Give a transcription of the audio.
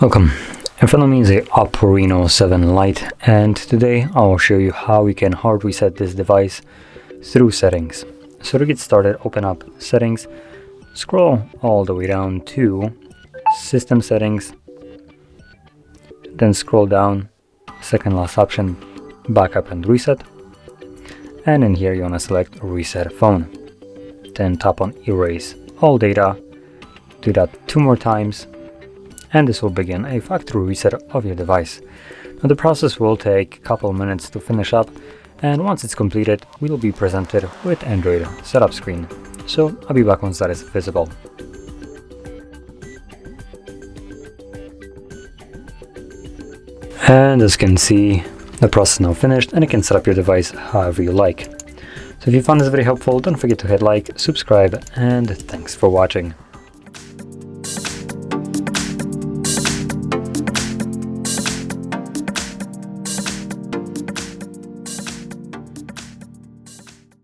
Welcome. In front of me is a OPPO Reno7 Lite, and today I'll show you how you can hard reset this device through settings. So to get started, open up settings, scroll all the way down to system settings, then scroll down, second last option, backup and reset, and in here you want to select reset phone. Then tap on erase all data, do that 2 more times, and this will begin a factory reset of your device. Now the process will take a couple minutes to finish up, and once it's completed, we will be presented with Android setup screen. So I'll be back once that is visible. And as you can see, the process is now finished, and you can set up your device however you like. So if you found this very helpful, don't forget to hit like, subscribe, and thanks for watching.